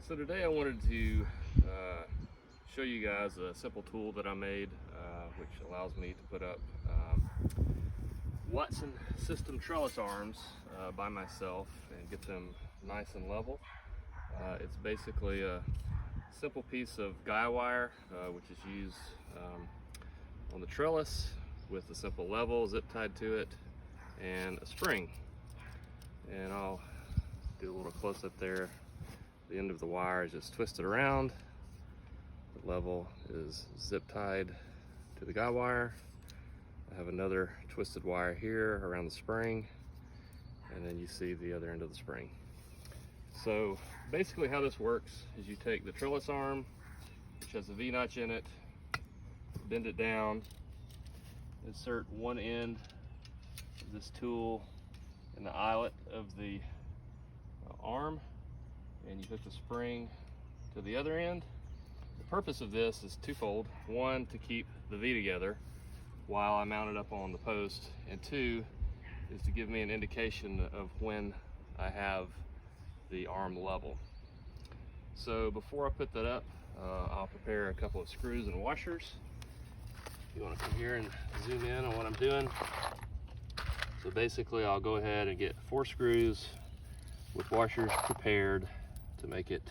So today I wanted to show you guys a simple tool that I made which allows me to put up Watson Trellis Arms by myself and get them nice and level. It's basically a simple piece of guy wire which is used on the trellis with a simple level zip tied to it and a spring. And I'll do a little close up there. The end of the wire is just twisted around. The level is zip tied to the guy wire. I have another twisted wire here around the spring, and then you see the other end of the spring. So basically how this works is you take the trellis arm, which has a V-notch in it, bend it down, insert one end of this tool in the eyelet of the arm, and you hook the spring to the other end. The purpose of this is twofold. One, to keep the V together while I mount it up on the post, and two, is to give me an indication of when I have the arm level. So before I put that up, I'll prepare a couple of screws and washers. You want to come here and zoom in on what I'm doing. So basically I'll go ahead and get 4 screws with washers prepared to make it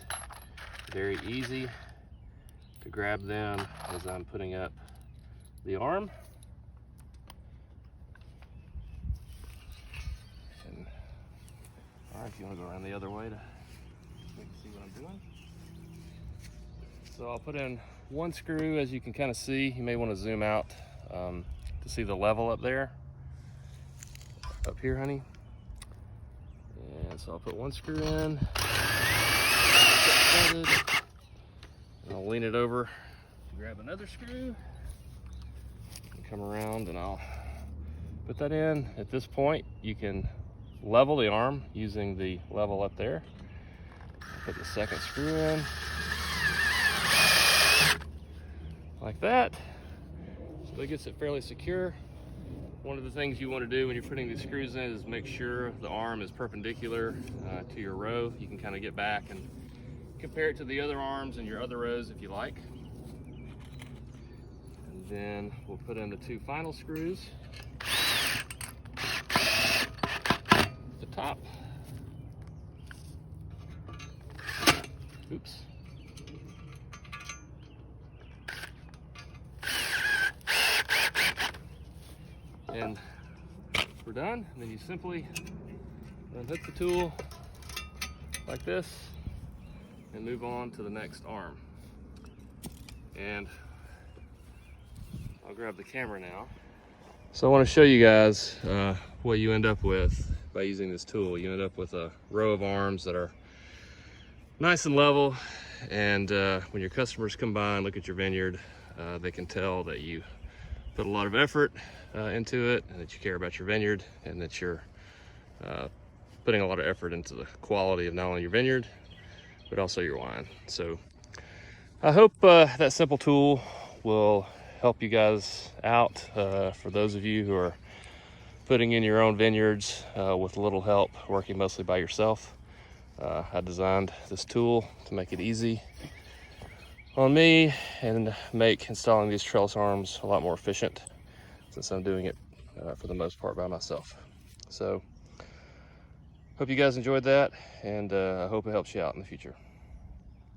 very easy to grab them as I'm putting up the arm. And, all right, if you want to go around the other way to see what I'm doing. So I'll put in 1 screw, as you can kind of see. You may want to zoom out to see the level up there. Up here, honey. And so I'll put 1 screw in. And I'll lean it over to grab another screw and come around, and I'll put that in. At this point, you can level the arm using the level up there. Put the second screw in like that, so that gets it fairly secure. One of the things you want to do when you're putting these screws in is make sure the arm is perpendicular to your row. You can kind of get back and compare it to the other arms in your other rows if you like. And then we'll put in the 2 final screws at the top. Oops. And we're done. And then you simply unhook the tool like this and move on to the next arm. And I'll grab the camera now. So I want to show you guys what you end up with by using this tool. You end up with a row of arms that are nice and level, and when your customers come by and look at your vineyard, they can tell that you put a lot of effort into it, and that you care about your vineyard, and that you're putting a lot of effort into the quality of not only your vineyard but also your wine. So I hope that simple tool will help you guys out. For those of you who are putting in your own vineyards with a little help, working mostly by yourself, I designed this tool to make it easy on me and make installing these trellis arms a lot more efficient, since I'm doing it for the most part by myself. So hope you guys enjoyed that, and I hope it helps you out in the future.